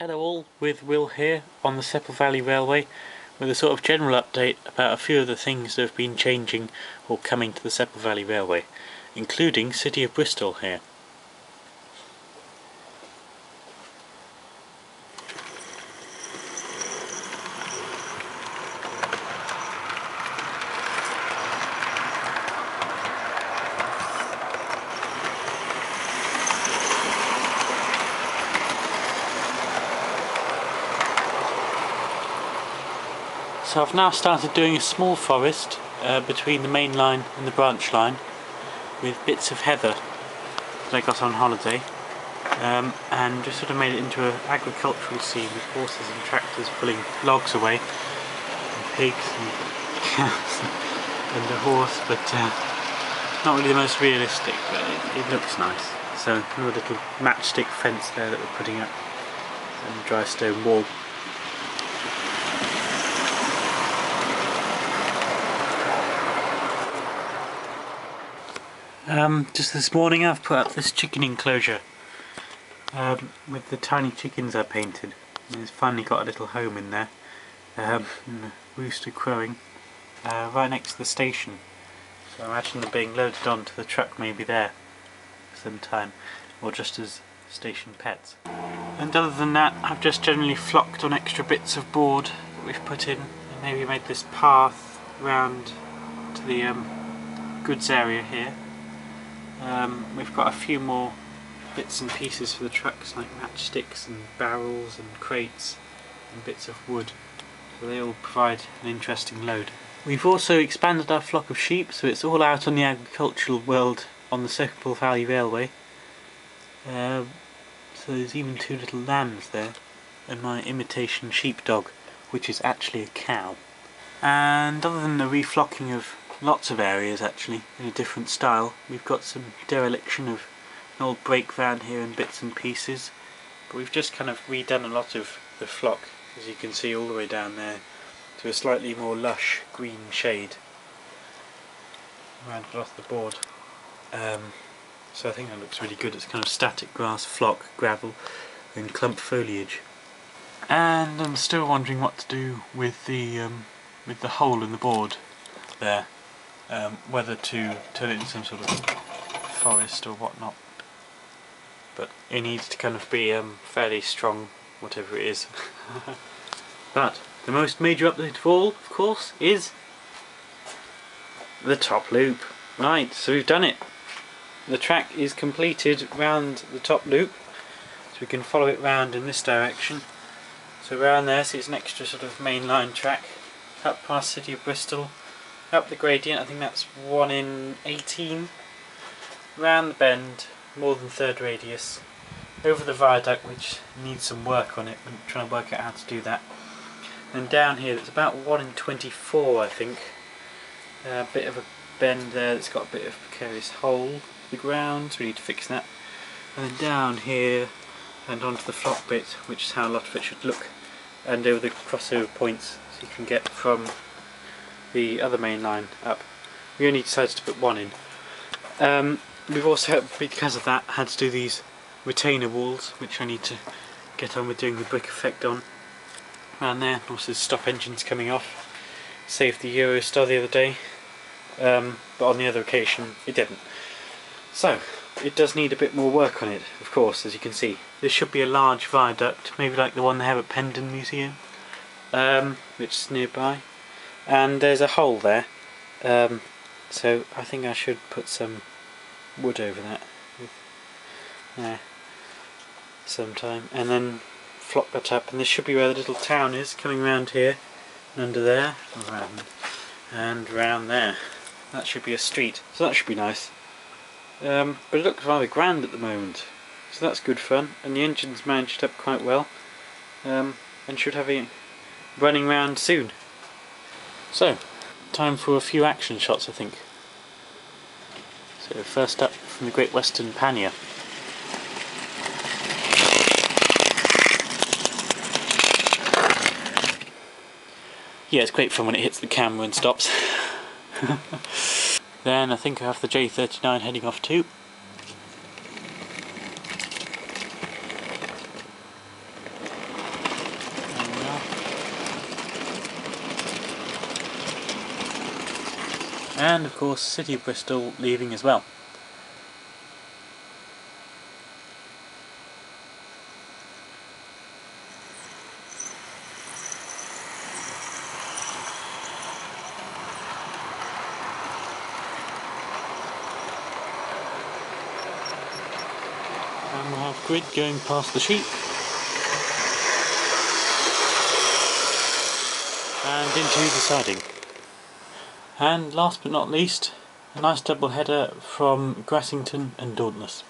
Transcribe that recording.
Hello all, with Will here on the Sepple Valley Railway with a sort of general update about a few of the things that have been changing or coming to the Sepple Valley Railway, including City of Bristol here. So I've now started doing a small forest between the main line and the branch line with bits of heather that I got on holiday, and just sort of made it into an agricultural scene with horses and tractors pulling logs away, and pigs and cows and a horse, but not really the most realistic, but it looks nice. So another little matchstick fence there that we're putting up and a dry stone wall. Just this morning I've put up this chicken enclosure with the tiny chickens I painted. And it's finally got a little home in there, and a rooster crowing right next to the station. So I imagine them being loaded onto the truck maybe there sometime, or just as station pets. And other than that, I've just generally flocked on extra bits of board that we've put in, and maybe made this path round to the goods area here. We've got a few more bits and pieces for the trucks, like matchsticks and barrels and crates and bits of wood, so they all provide an interesting load. We've also expanded our flock of sheep, so it's all out on the agricultural world on the Sepple Valley Railway. So there's even two little lambs there, and my imitation sheepdog, which is actually a cow. And other than the reflocking of lots of areas actually in a different style, we've got some dereliction of an old brake van here in bits and pieces, but we've just kind of redone a lot of the flock, as you can see all the way down there, to a slightly more lush green shade around off the board. So I think that looks really good. It's kind of static grass, flock, gravel and clump foliage. And I'm still wondering what to do with the hole in the board there. Whether to turn it into some sort of forest or whatnot, but it needs to kind of be fairly strong, whatever it is. But the most major update of all, of course, is the top loop. Right, so we've done it. The track is completed round the top loop, so we can follow it round in this direction. So round there, so it's an extra sort of mainline track, up past City of Bristol, up the gradient, I think that's 1 in 18, round the bend, more than third radius, over the viaduct, which needs some work on it, I'm trying to work out how to do that, and down here it's about 1 in 24 I think, a bit of a bend there that's got a bit of a precarious hole in the ground, so we need to fix that, and then down here and onto the flock bit, which is how a lot of it should look, and over the crossover points, so you can get from the other main line up. We only decided to put 1 in. We've also, because of that, had to do these retainer walls, which I need to get on with doing the brick effect on around there. Also stop engines coming off. Saved the Eurostar the other day, but on the other occasion it didn't. So it does need a bit more work on it, of course, as you can see. This should be a large viaduct, maybe like the one they have at Pendon Museum, which is nearby. And there's a hole there, so I think I should put some wood over that there sometime, and then flock that up, and this should be where the little town is, coming around here and under there, around, and round there. That should be a street, so that should be nice. But it looks rather grand at the moment, so that's good fun, and the engine's managed up quite well, and should have it running round soon. So, time for a few action shots I think. So first up from the Great Western Pannier. Yeah, it's great fun when it hits the camera and stops. Then I think I have the J39 heading off too. and of course City of Bristol leaving as well. And we'll have Grid going past the sheep and into the siding. And last but not least, a nice double header from Grassington and Dauntless.